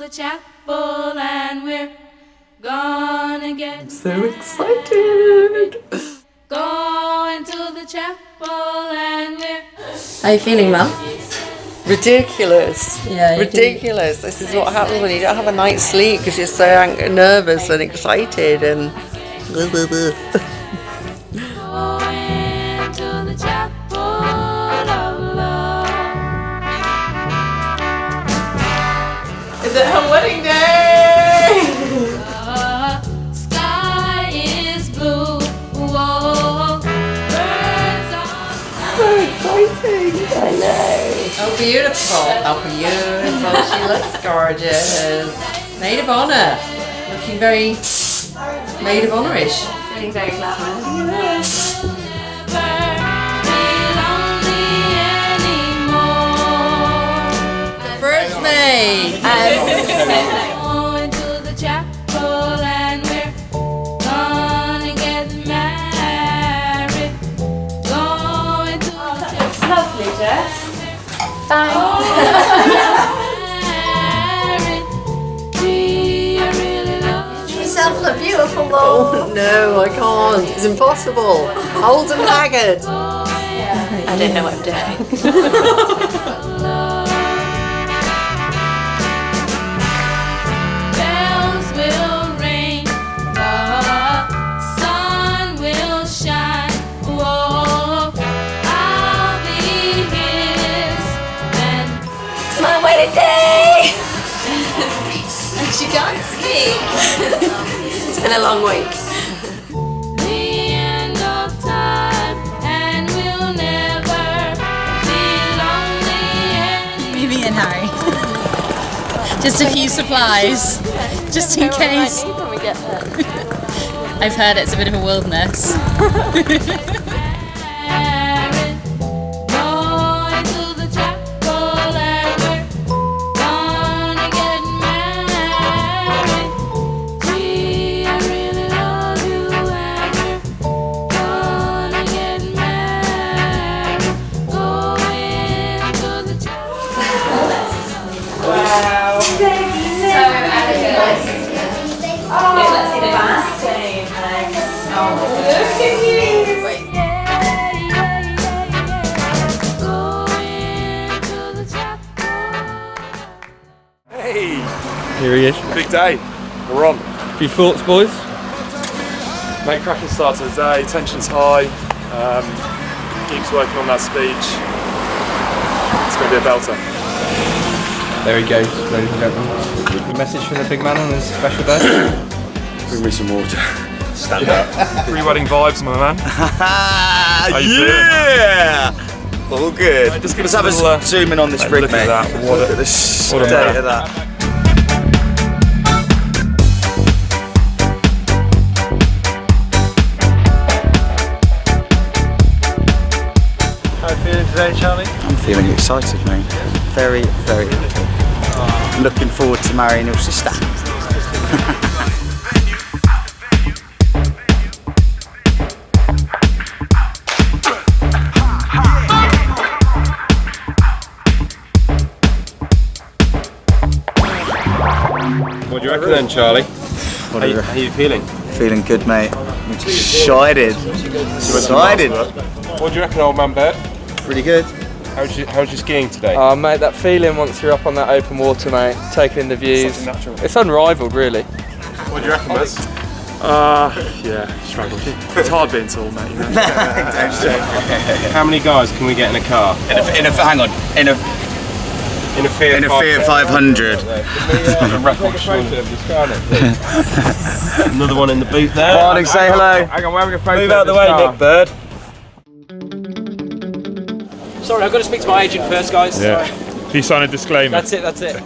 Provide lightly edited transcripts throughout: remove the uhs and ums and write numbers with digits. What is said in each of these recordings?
the chapel and we're gonna get I'm so excited. going to the chapel and we're... How are you feeling, Mum? Ridiculous. Yeah, ridiculous. This is what happens when you don't have a night's sleep because you're so nervous and excited and. Going to the chapel of love. Is it her wedding day? Sky is blue. Whoa, birds are... So exciting. I know. Oh, beautiful. Oh, beautiful. She looks gorgeous. Maid of honour. Looking very maid of honour-ish. Feeling very glamorous. Bird's maid. Going to the chapel and we're gonna get married. Going to the chapel. Lovely dress. You sound so beautiful though. No, I can't. It's impossible. Old and haggard. I don't know what I'm doing. Bells will ring, the sun will shine. Whoa, I'll be his and It's my wedding day! And she can't speak. It's been a long week. the end of time, and we'll never be lonely. Maybe and Harry. Just a few supplies, just in case. When we get there. I've heard it's a bit of a wilderness. Going to the chapel and we're gonna get married. Gee, I really love you and we're gonna get married. Going to the chapel. Wow. So elegant. Oh, let's see the back. Same legs. Oh, look at you. Wait. Going to the chapel. Hey! Here he is. Big day. We're on. A few thoughts, boys? Mate, cracking start to the day. Tension's high. Keeps working on that speech. It's going to be a belter. There he goes, ladies and gentlemen. The message from the big man on his special day. Bring me some water. Stand up. Pre-wedding vibes, my man. How you Yeah! All good. Right, just give Let's us have a little, a zoom in on this rig, look mate. at that. Look at this what a state man. of that. How are you feeling today, Charlie? I'm feeling excited, mate. Very, very looking forward to marrying your sister. What do you reckon then, Charlie? What are How are you feeling? Feeling good, mate. I'm excited. Excited. What do you reckon, old man Bird? Pretty good. How's your skiing today? Oh mate, that feeling once you're up on that open water, mate, taking in the views, Something natural. it's unrivaled really. What do you reckon, Buzz? Yeah, struggle. It's hard being tall, mate. You know? How many guys can we get in a car? Hang on. In a Fiat Fiat 500. Another one in the boot there. Morning, say hello. Hang on, we're having a photo. Move out the way, Nick Bird. Sorry, I've got to speak to my agent first, guys. Yeah. Sorry. Can you sign a disclaimer? That's it, that's it.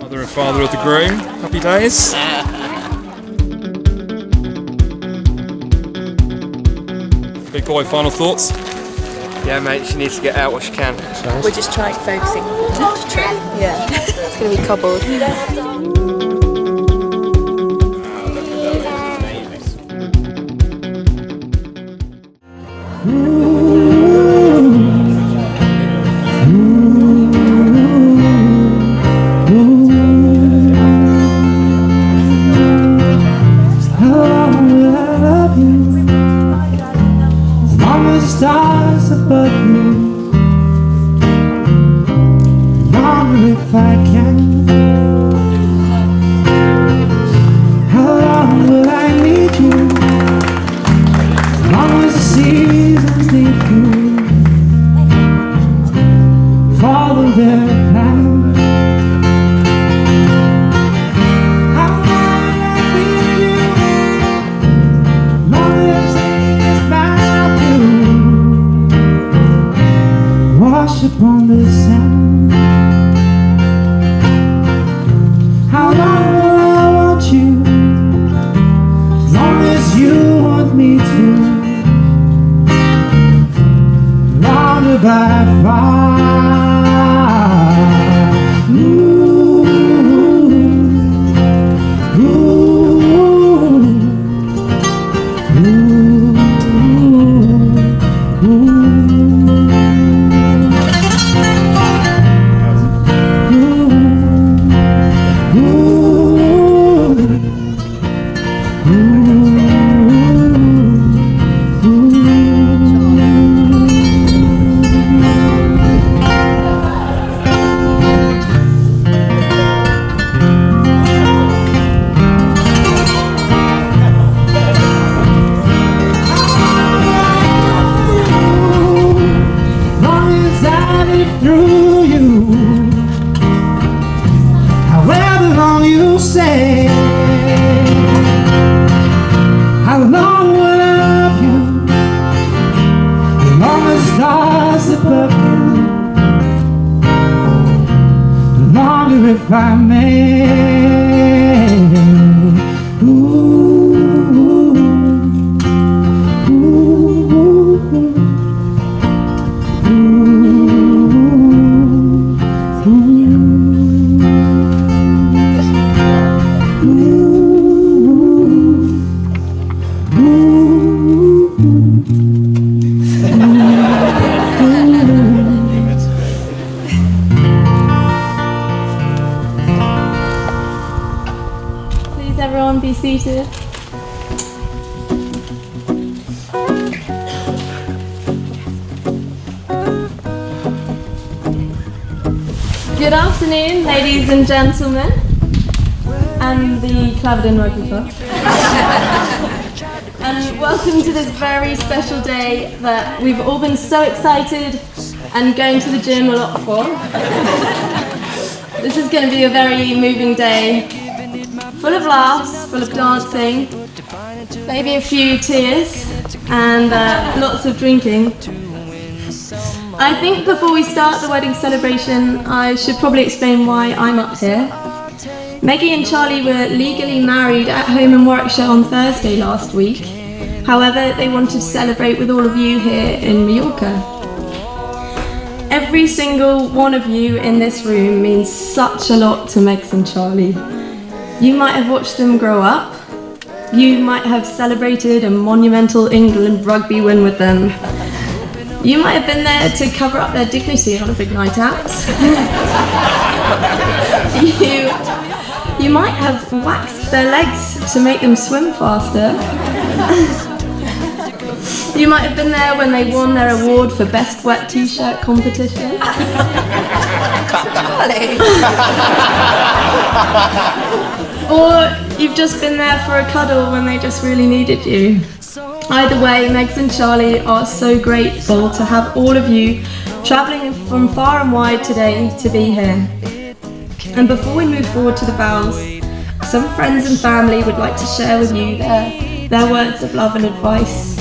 Mother and father of the groom. Happy days. Big boy, final thoughts? Yeah mate, she needs to get out what she can. We're just trying focusing not to trip. Yeah. It's going to be cobbled. Stars above you, longer if I can. How long will I need you? As long as the seasons need you. Follow their plans. How long will I need you? Long as it's bound to wash upon the sand. How long will I want you? As long as you want me to. Longer by far. Ooh, ooh, ooh, ooh. Through you, however long you say, how long will I love you? As long as stars above you, longer if I may. Ooh, ooh, ooh. Please everyone be seated. Good afternoon, ladies and gentlemen, and the Claverdin Rugby Club. And welcome to this very special day that we've all been so excited and going to the gym a lot for. This is going to be a very moving day, full of laughs, full of dancing, maybe a few tears, and lots of drinking. I think before we start the wedding celebration, I should probably explain why I'm up here. Maggie and Charlie were legally married at home in Warwickshire on Thursday last week. However, they wanted to celebrate with all of you here in Mallorca. Every single one of you in this room means such a lot to Megs and Charlie. You might have watched them grow up. You might have celebrated a monumental England rugby win with them. You might have been there to cover up their dignity on a big night out. You might have waxed their legs to make them swim faster. You might have been there when they won their award for Best Wet T-shirt competition. Or you've just been there for a cuddle when they just really needed you. Either way, Megs and Charlie are so grateful to have all of you travelling from far and wide today to be here. And before we move forward to the vows, some friends and family would like to share with you their words of love and advice.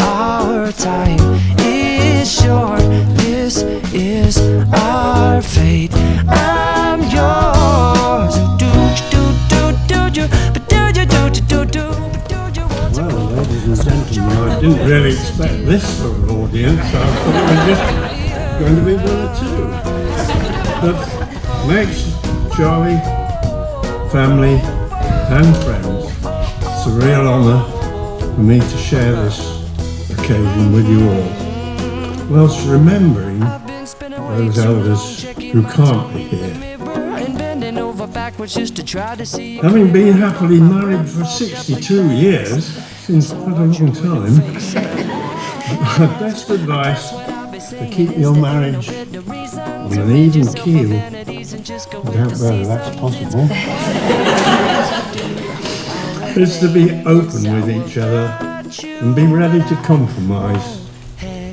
Our time is short, this is our fate. I'm yours. Well, ladies and gentlemen, I didn't really expect this sort of audience. I thought it was just going to be one or two. But Megs, Charlie, family and friends, it's a real honour for me to share this occasion with you all, whilst remembering those elders who can't be here. Having been happily married for 62 years, seems quite a long time, my best advice to keep your marriage on an even keel, I doubt whether that's possible, is to be open with each other and be ready to compromise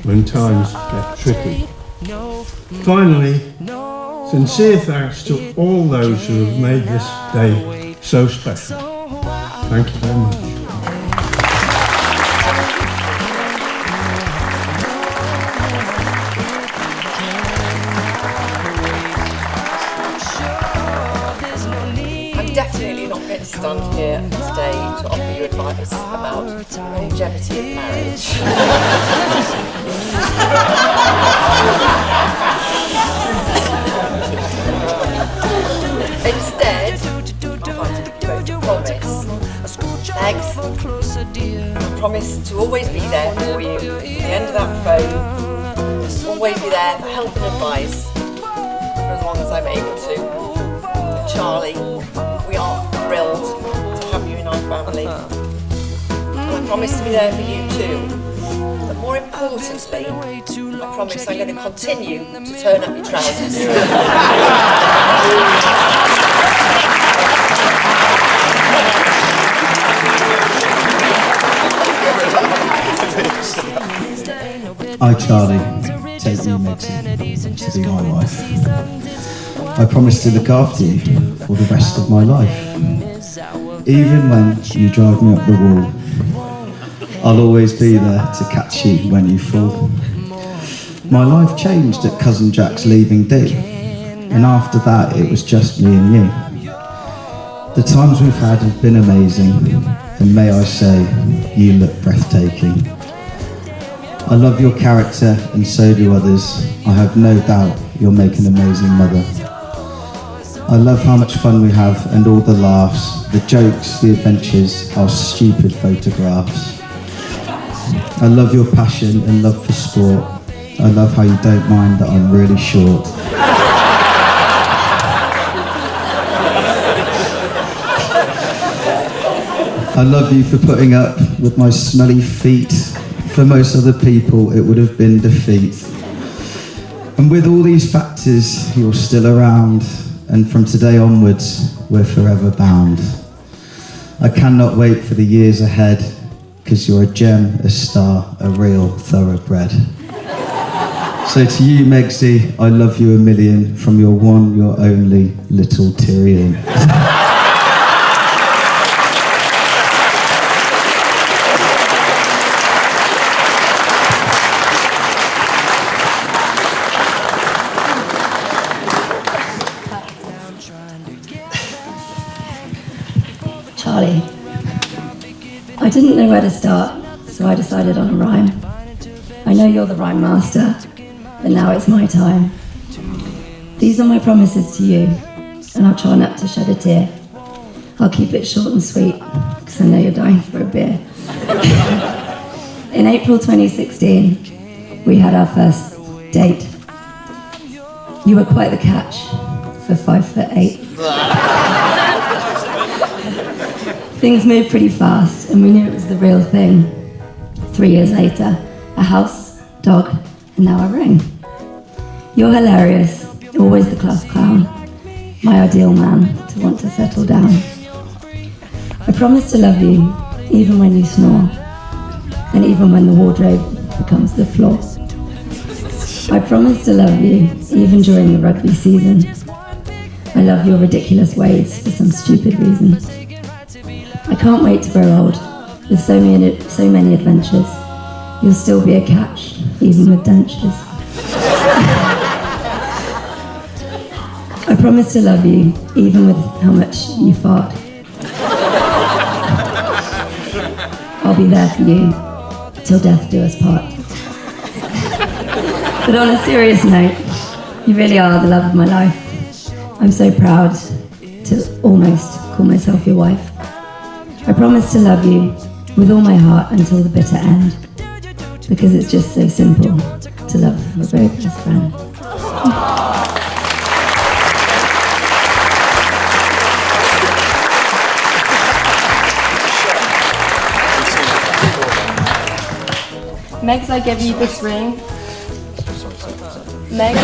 when times get tricky. Finally, sincere thanks to all those who have made this day so special. Thank you very much. I'm definitely not going to stand here today to offer you advice about longevity of marriage. Instead, I'd like to give you both a promise. Eggs, I promise to always be there for you at the end of that phone. Always be there for help and advice for as long as I'm able to. And Charlie, we are thrilled to have you in our family. And I promise to be there for you too. But more importantly, I promise I'm going to continue to turn up your trousers. I, Charlie, take you, Megzy, to be my wife. I promise to look after you for the rest of my life. Even when you drive me up the wall, I'll always be there to catch you when you fall. My life changed at Cousin Jack's leaving do, and after that it was just me and you. The times we've had have been amazing, and may I say, you look breathtaking. I love your character and so do others. I have no doubt you'll make an amazing mother. I love how much fun we have and all the laughs, the jokes, the adventures, our stupid photographs. I love your passion and love for sport. I love how you don't mind that I'm really short. I love you for putting up with my smelly feet. For most other people, it would have been defeat. And with all these factors, you're still around, and from today onwards, we're forever bound. I cannot wait for the years ahead, because you're a gem, a star, a real thoroughbred. So to you, Megzy, I love you a million, from your one, your only, little Tyrion. Charlie, I didn't know where to start, so I decided on a rhyme. I know you're the rhyme master, but now it's my time. These are my promises to you, and I'll try not to shed a tear. I'll keep it short and sweet, because I know you're dying for a beer. In April 2016, we had our first date. You were quite the catch for 5'8". Things moved pretty fast, and we knew it was the real thing. 3 years later, a house, dog, and now a ring. You're hilarious, always the class clown, my ideal man to want to settle down. I promise to love you, even when you snore, and even when the wardrobe becomes the floor. I promise to love you, even during the rugby season. I love your ridiculous ways for some stupid reason. I can't wait to grow old, with so many adventures. You'll still be a catch, even with dentures. I promise to love you, even with how much you fart. I'll be there for you, till death do us part. But on a serious note, you really are the love of my life. I'm so proud to almost call myself your wife. I promise to love you with all my heart until the bitter end. because it's just so simple to love your very best friend. Megs, I give you this ring. Megs,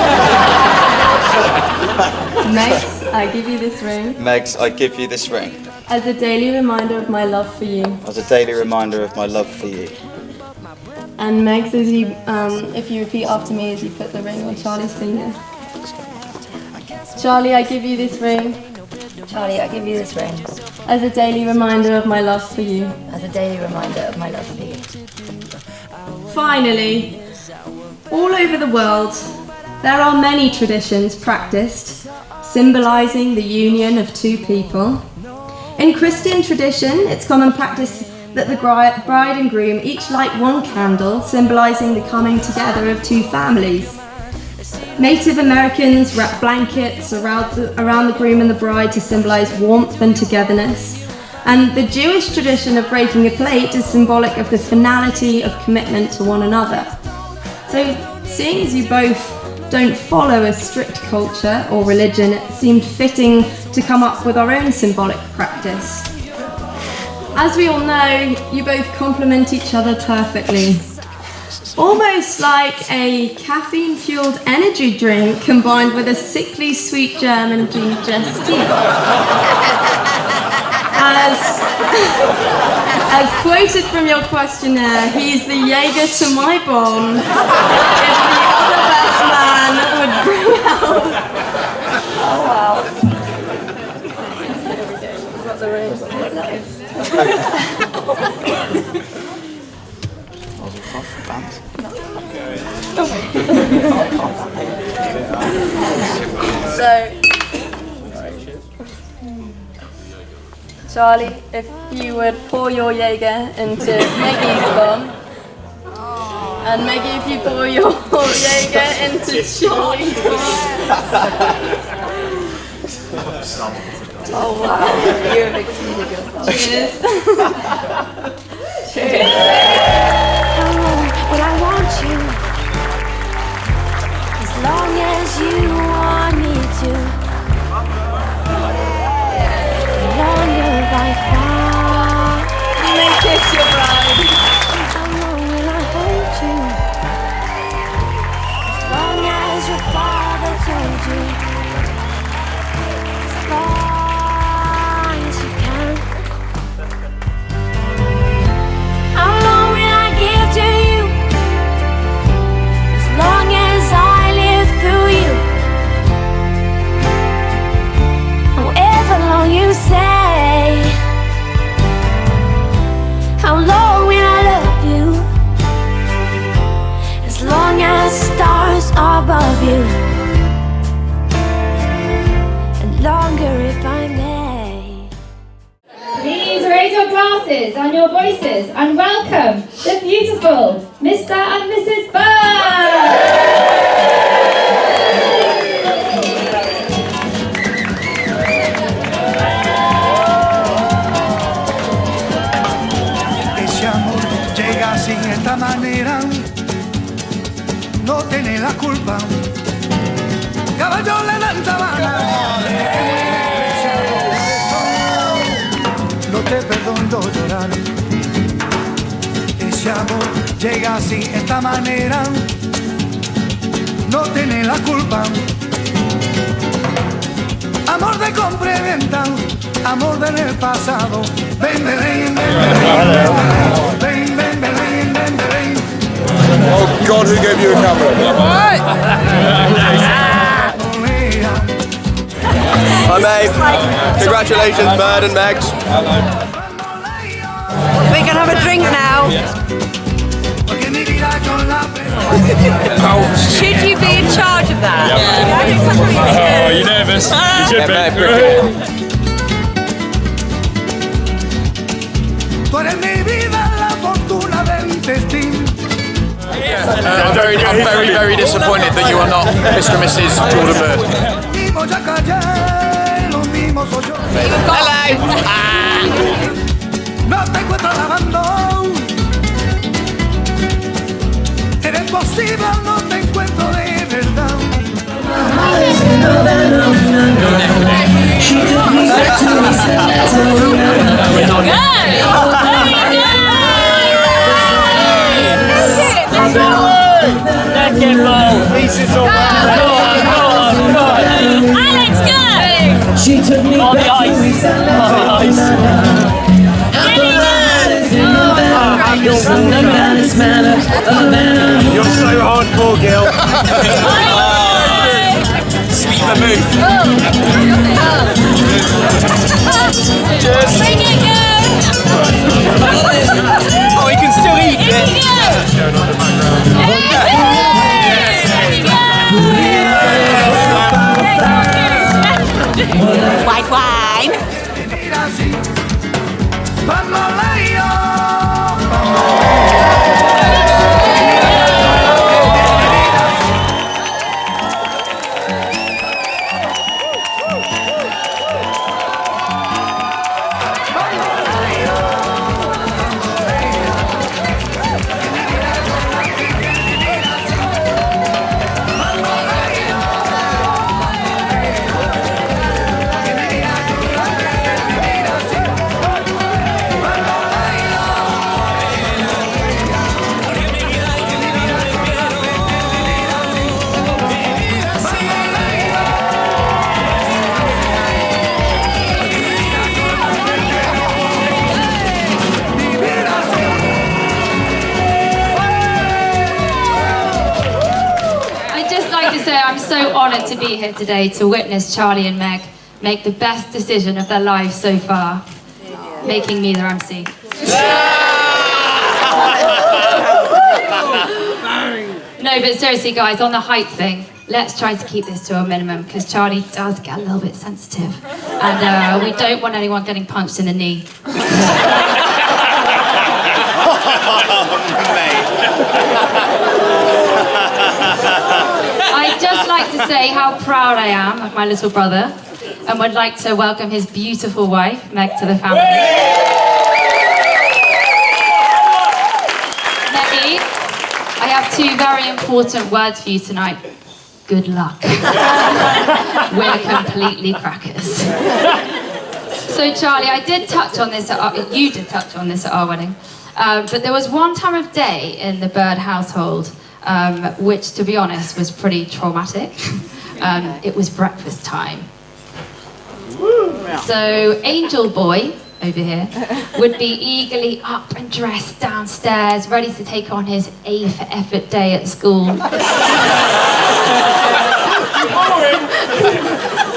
I give you this ring. Megs, I give you this ring As a daily reminder of my love for you. as a daily reminder of my love for you. And Megs, as you, if you repeat after me as you put the ring on Charlie's finger. Charlie, I give you this ring. Charlie, I give you this ring As a daily reminder of my love for you. as a daily reminder of my love for you. Finally, all over the world, there are many traditions practiced symbolising the union of two people. In Christian tradition, it's common practice that the bride and groom each light one candle, symbolising the coming together of two families. Native Americans wrap blankets around the groom and the bride to symbolise warmth and togetherness. And the Jewish tradition of breaking a plate is symbolic of the finality of commitment to one another. So, seeing as you both don't follow a strict culture or religion, it seemed fitting to come up with our own symbolic practice. As we all know, you both complement each other perfectly. Almost like a caffeine-fueled energy drink combined with a sickly sweet German digestive. As quoted from your questionnaire, he's the Jaeger to my bomb. If the other best man would bring out... Oh wow. Got the ring. Nice. So, Charlie, if you would pour your Jaeger into Maggie's bomb, and Maggie, if you pour your Jaeger into Charlie's bomb. Oh wow, you have exceeded yourself. Cheers. Cheers. But I want you as long as you want me to. Longer by far. You may kiss your bride. How long will I hold you? As long as your father told you. As long as you can. How long will I give to you? As long as I live through you. However long you say. How long will I love you? As long as stars are above you. And longer if I may. Please raise your glasses and your voices and welcome the beautiful Mr. and Mrs. Berga! Ese amor llega así de esta manera, no tiene la culpa. Caballo le dan sabana, no te perdono llorar. Ese amor llega así de esta manera, no tiene la culpa. Amor de compra y venta, amor del pasado. Ven, ven, ven, ven, ven, ven, ven, ven, ven. Oh God, who gave you a camera? Hi mate, congratulations Bird and Megs. We can have a drink now. Should you be in charge of that? Yeah. I think something you should. Oh, you nervous? You should be. Tú eres mi vida, la fortuna del destino. I'm very disappointed that you are not Mr. and Mrs. Jordan Bird. Hello. No te encuentro lavando. imposible, no te encuentro de verdad. Alex, go! She took me on the back ice. to East On the ice. You're so hardcore, Gil. Sweet the move. Cheers. Bring it, go! Oh, he can still eat it. White wine. I'm so honoured to be here today to witness Charlie and Meg make the best decision of their lives so far, making me their MC. No, but seriously guys, on the height thing, let's try to keep this to a minimum because Charlie does get a little bit sensitive and we don't want anyone getting punched in the knee. I'd just like to say how proud I am of my little brother and would like to welcome his beautiful wife, Meg, to the family. Meggie, I have two very important words for you tonight. Good luck. We're completely crackers. So Charlie, I did touch on this you did touch on this at our wedding, but there was one time of day in the BYRD household which, to be honest, was pretty traumatic. It was breakfast time. So Angel Boy, over here, would be eagerly up and dressed downstairs, ready to take on his A for effort day at school.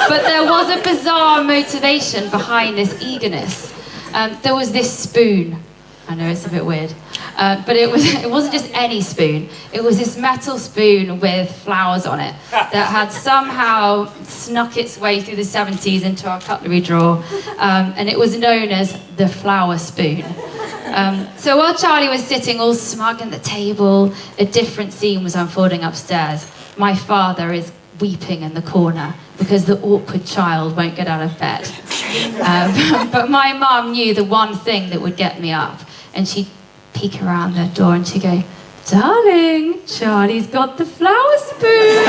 But there was a bizarre motivation behind this eagerness. There was this spoon. I know it's a bit weird, but it wasn't just any spoon. It was this metal spoon with flowers on it that had somehow snuck its way through the 70s into our cutlery drawer, and it was known as the flower spoon. So while Charlie was sitting all smug at the table, a different scene was unfolding upstairs. My father is weeping in the corner because the awkward child won't get out of bed. But my mum knew the one thing that would get me up. And she'd peek around the door and she'd go, "Darling, Charlie's got the flower spoon."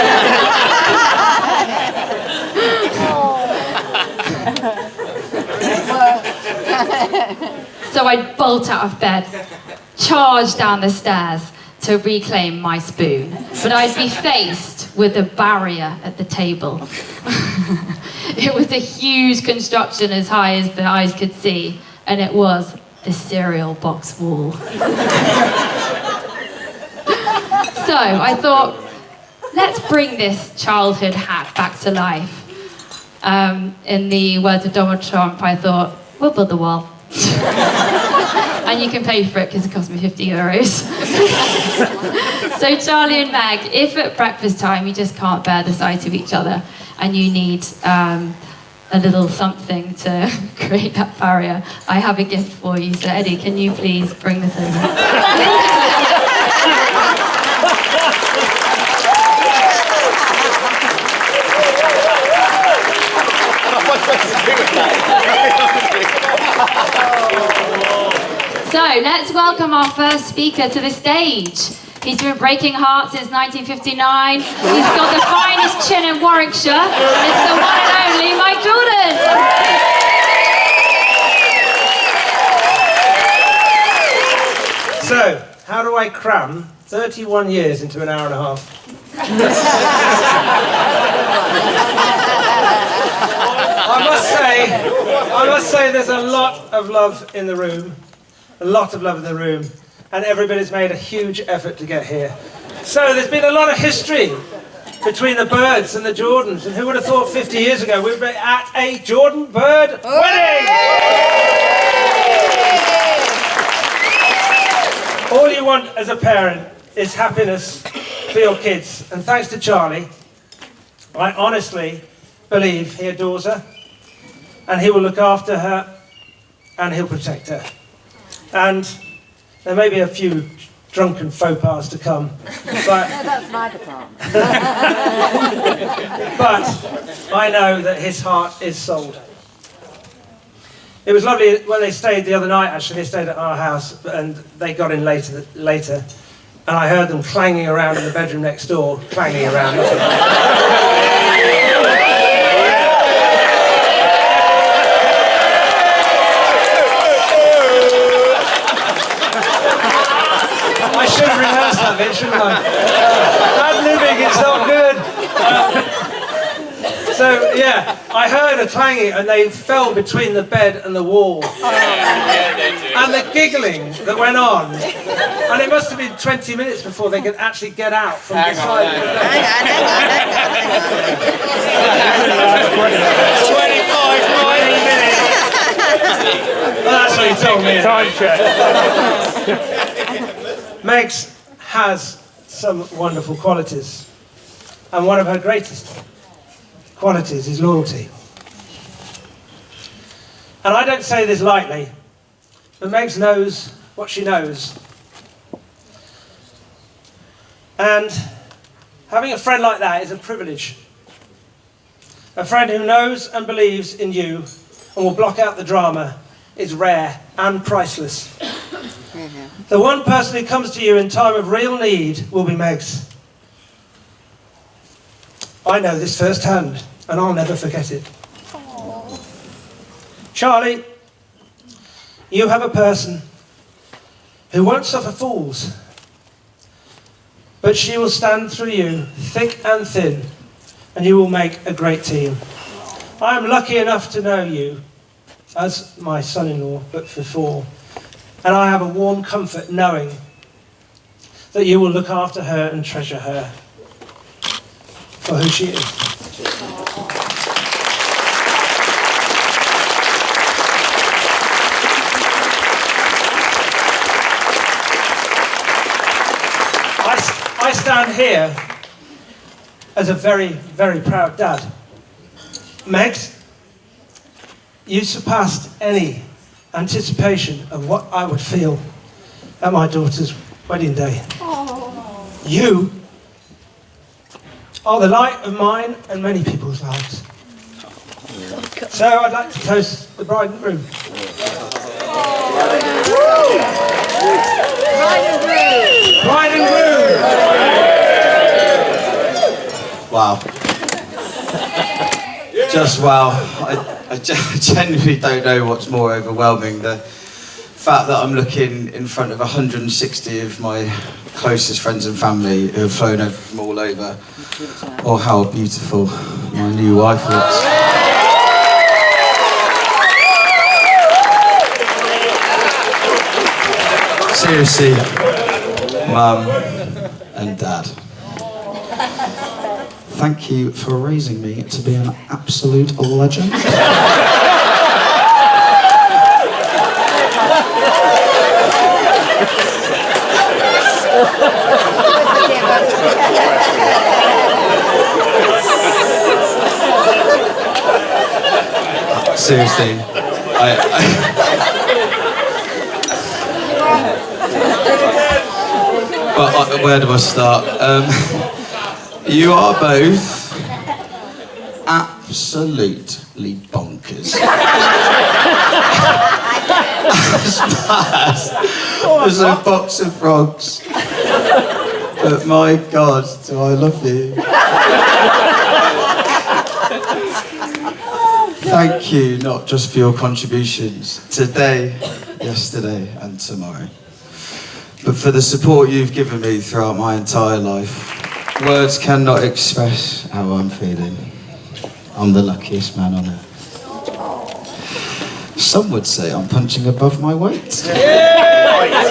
So I'd bolt out of bed, charge down the stairs to reclaim my spoon. But I'd be faced with a barrier at the table. It was a huge construction as high as the eyes could see, and it was the cereal box wall. So I thought, let's bring this childhood hack back to life. In the words of Donald Trump, I thought, we'll build the wall. And you can pay for it because it cost me €50. So Charlie and Meg, if at breakfast time you just can't bear the sight of each other and you need a little something to create that barrier, I have a gift for you. So Eddie, can you please bring this over? So let's welcome our first speaker to the stage. He's been breaking hearts since 1959. He's got the finest chin in Warwickshire. It's the one and only Mike Jordan. So, how do I cram 31 years into an hour and a half? I must say there's a lot of love in the room. A lot of love in the room. And everybody's made a huge effort to get here. So there's been a lot of history between the Birds and the Jordans. And who would have thought 50 years ago we'd be at a Jordan Bird wedding? All you want as a parent is happiness for your kids. And thanks to Charlie, I honestly believe he adores her. And he will look after her. And he'll protect her. And there may be a few drunken faux pas to come, but that's my department. But I know that his heart is sold. It was lovely when they stayed the other night, actually. They stayed at our house, and they got in later, and I heard them clanging around in the bedroom next door, clanging around. I should have rehearsed that bit, shouldn't I? Bad living, it's not good. So, yeah, I heard a clanging and they fell between the bed and the wall. And the giggling that went on. And it must have been 20 minutes before they could actually get out from the side of the bed. Hang on. 25 minutes. Well, that's what you told me. Time check. Megs has some wonderful qualities, and one of her greatest qualities is loyalty. And I don't say this lightly, but Megs knows what she knows. And having a friend like that is a privilege. A friend who knows and believes in you and will block out the drama is rare and priceless. The one person who comes to you in time of real need will be Megs. I know this firsthand, and I'll never forget it. Charlie, you have a person who won't suffer fools, but she will stand through you, thick and thin, and you will make a great team. I am lucky enough to know you as my son-in-law, but before. And I have a warm comfort knowing that you will look after her and treasure her for who she is. I stand here as a very, very proud dad. Megs, you surpassed any anticipation of what I would feel at my daughter's wedding day. You are the light of mine and many people's lives. So I'd like to toast the bride and groom. Bride and groom! Wow. Just wow. I genuinely don't know what's more overwhelming. The fact that I'm looking in front of 160 of my closest friends and family who have flown over from all over, or how beautiful my new wife looks. Seriously, Mum and Dad, thank you for raising me to be an absolute legend. Seriously, but where do I start? You are both absolutely bonkers. As bad as a box of frogs. But my God, do I love you. Thank you, not just for your contributions today, yesterday and tomorrow, but for the support you've given me throughout my entire life. Words cannot express how I'm feeling. I'm the luckiest man on earth. Some would say I'm punching above my weight.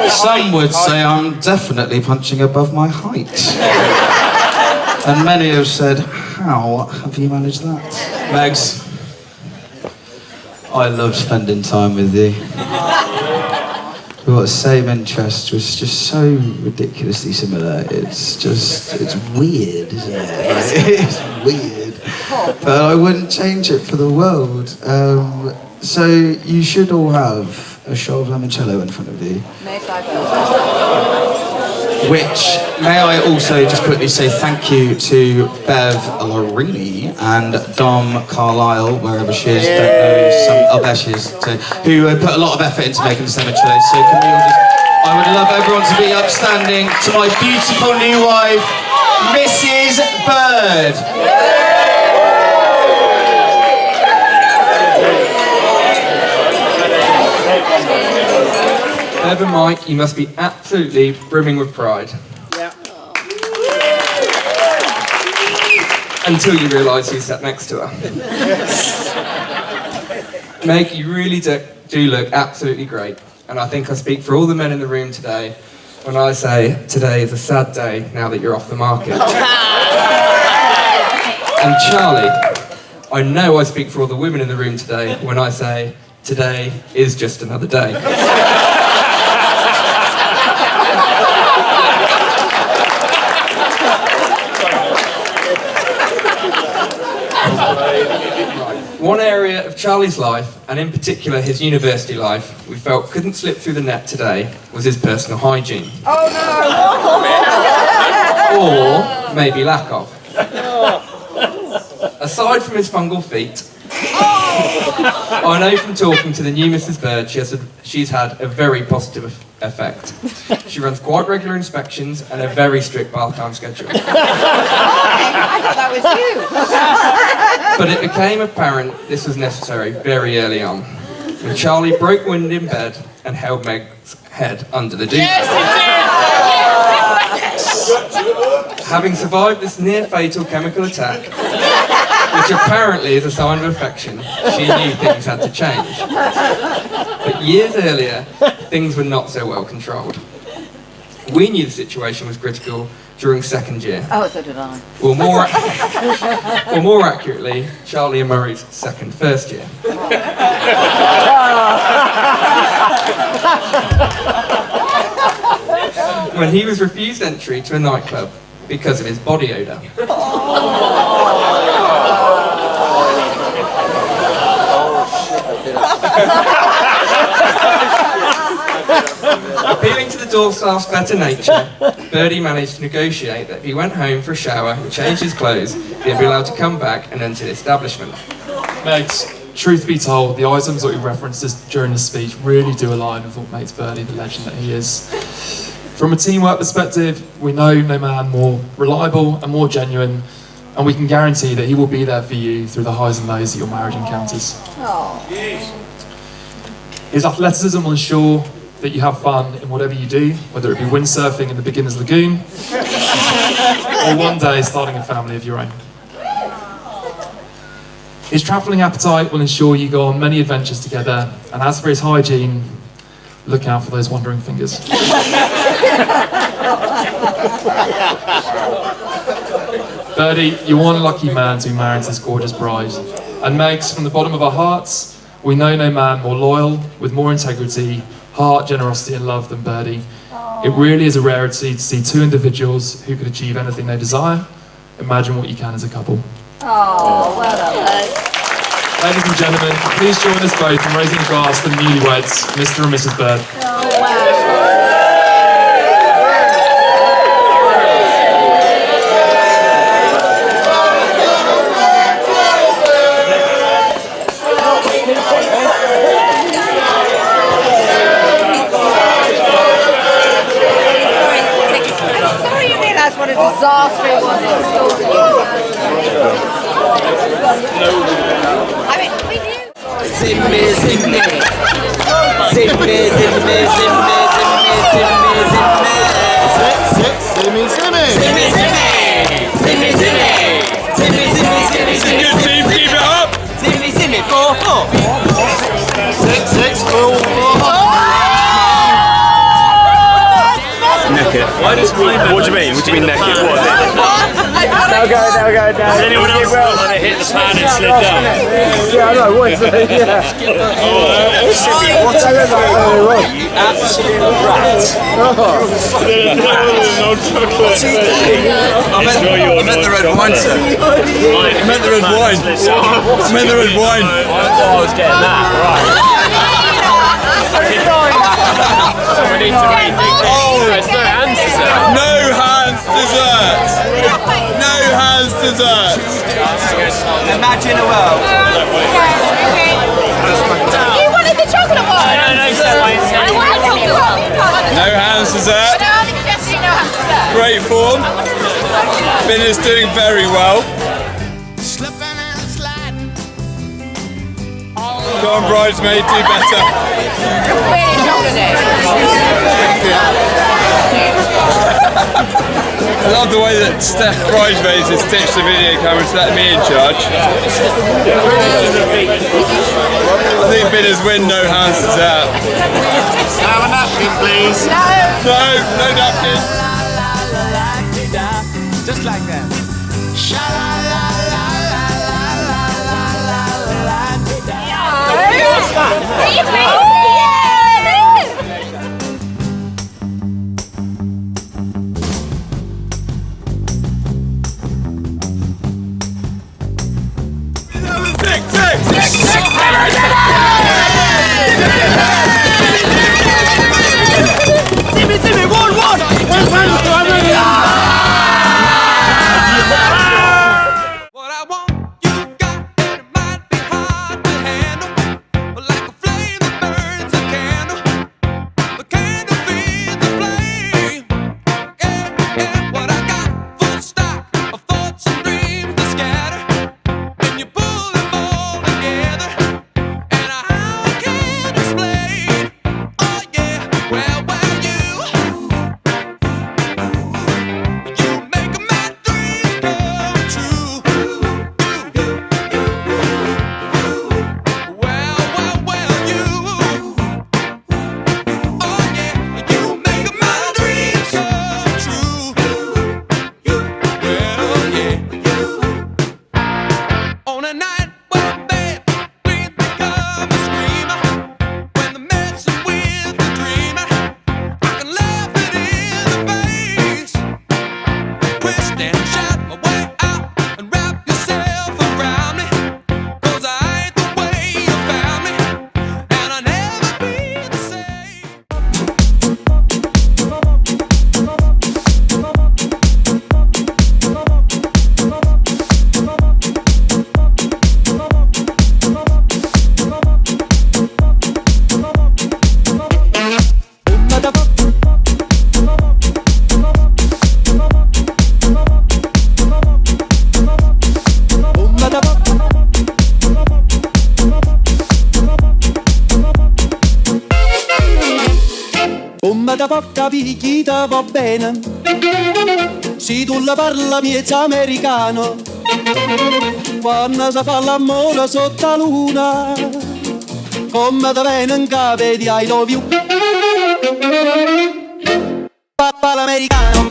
Some would say I'm definitely punching above my height. And many have said, how have you managed that? Megs, I love spending time with you. We've got the same interests, which is just so ridiculously similar. It's weird, isn't it? It's weird. But I wouldn't change it for the world. So you should all have a shot of limoncello in front of you. Which, may I also just quickly say thank you to Bev Larini and Dom Carlisle, wherever she is, don't know, there she is, who put a lot of effort into making this limoncello. So can we all just, I would love everyone to be upstanding to my beautiful new wife, Mrs. Bird. Bev and Mike, you must be absolutely brimming with pride. Yeah. Until you realise who sat next to her. Meg, you really do look absolutely great. And I think I speak for all the men in the room today when I say today is a sad day now that you're off the market. And Charlie, I know I speak for all the women in the room today when I say today is just another day. One area of Charlie's life, and in particular his university life, we felt couldn't slip through the net today was his personal hygiene. Oh Or maybe lack of. Aside from his fungal feet, I know from talking to the new Mrs. Bird she's had a very positive effect. She runs quite regular inspections and a very strict bath time schedule. I thought that was you. But it became apparent this was necessary very early on, when Charlie broke wind in bed and held Meg's head under the duvet. Having survived this near-fatal chemical attack, which apparently is a sign of affection, she knew things had to change. But years earlier, things were not so well controlled. We knew the situation was critical during second year. Oh, so did I. Or more accurately, Charlie and Murray's first year. When he was refused entry to a nightclub because of his body odour. Appealing to the door staff's better nature, Birdie managed to negotiate that if he went home for a shower and changed his clothes, he'd be allowed to come back and enter the establishment. Mates, truth be told, the items that we referenced during this speech really do align with what makes Birdie the legend that he is. From a teamwork perspective, we know no man more reliable and more genuine, and we can guarantee that he will be there for you through the highs and lows of your marriage encounters. His athleticism will ensure that you have fun in whatever you do, whether it be windsurfing in the beginner's lagoon, or one day starting a family of your own. His travelling appetite will ensure you go on many adventures together, and as for his hygiene, look out for those wandering fingers. Birdie, you're one lucky man to be married to this gorgeous bride. And Megs, from the bottom of our hearts, we know no man more loyal, with more integrity, heart, generosity and love than Birdie. It really is a rarity to see two individuals who could achieve anything they desire. Imagine what you can as a couple. Oh, well done, Les. Ladies and gentlemen, please join us both in raising a glass to the newlyweds, Mr. and Mrs. Bird. what a disaster it was at school. I mean, we knew. Zimmy, zimmy. Zimmy, zimmy, zimmy, zimmy, zimmy, zimmy. Zimmy, zimmy. Zimmy, zimmy. Zimmy, zimmy. Zimmy, zimmy, zimmy, zimmy. Good team, keep it up. Zimmy, zimmy, 4-4. 6-6, 4-4. Naked. What do you mean? What do you mean naked? What is it? Now go. Does anyone else know when they hit the pan and slid down? Yeah, I know, what is it? Yeah. What a you absolute rat. No chocolate. I meant the red wine, sir. I meant the red wine. I meant the red wine. I was getting that, right. We need to rethink this. There's no hands dessert. No hands dessert. No hands dessert. Imagine a world. You wanted the chocolate one? I wanted chocolate one. No hands dessert. No, I think it's definitely no hands dessert. Great form. Finn is doing very well. Go on, bridesmaid, do better. I love the way that Steph Bridesmaids has stitched the video camera to let me in charge. I think Binners win no hands dessert. Have a napkin, please. No napkin. Just like that. Da poca picchita va bene, se tu la parla miezza americano, quando si fa l'amore sotto la luna, come da viene in capo di I love you, papà l'americano.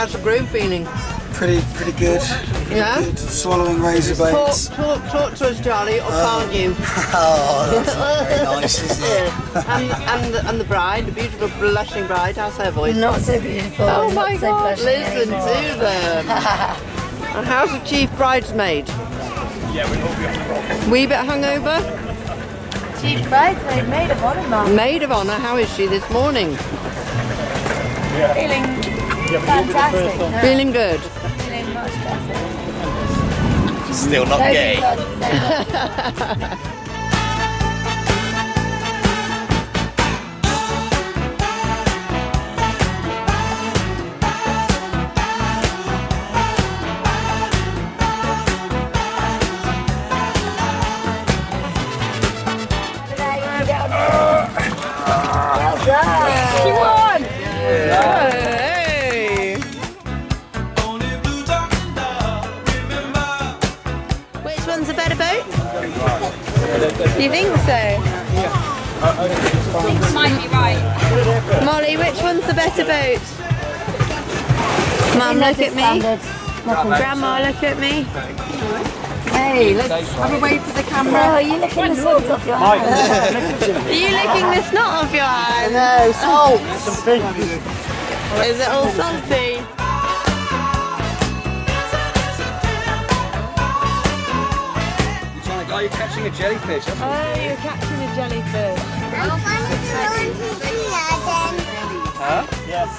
How's the groom feeling? Pretty good. Yeah? Good. Swallowing razor blades. Talk to us, Charlie, or can't you? Oh, that's not very nice, is it? and the bride, the beautiful blushing bride, how's her voice? Not so beautiful. Oh not my so God, blushing listen anymore. to them. And how's the chief bridesmaid? Yeah, we'll all be on the roll. Wee bit hungover? Chief bridesmaid, maid of honour, Mum. Maid of honour, how is she this morning? Feeling fantastic. No. Feeling good? Feeling much better. Still not gay. She won! Hey! Which one's a better boat? You think so? Might be right. Molly, which one's the better boat? Mum, look at me. Grandma, look at me. Hey, let's have a wave for the camera. Oh, are you licking the salt off your hand? Are you licking the snot off your hand? No, salt. Is it all salty? Oh, you're catching a jellyfish. Oh, you're catching a jellyfish. Huh? Yes.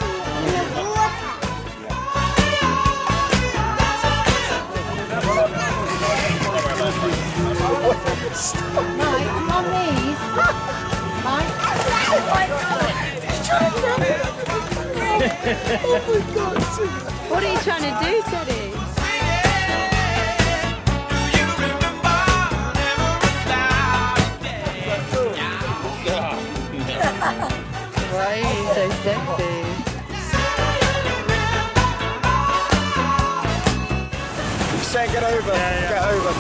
Mike, I'm on these. Mike. What are you trying to do, Teddy? Why are you so sexy? Say get over. Get over.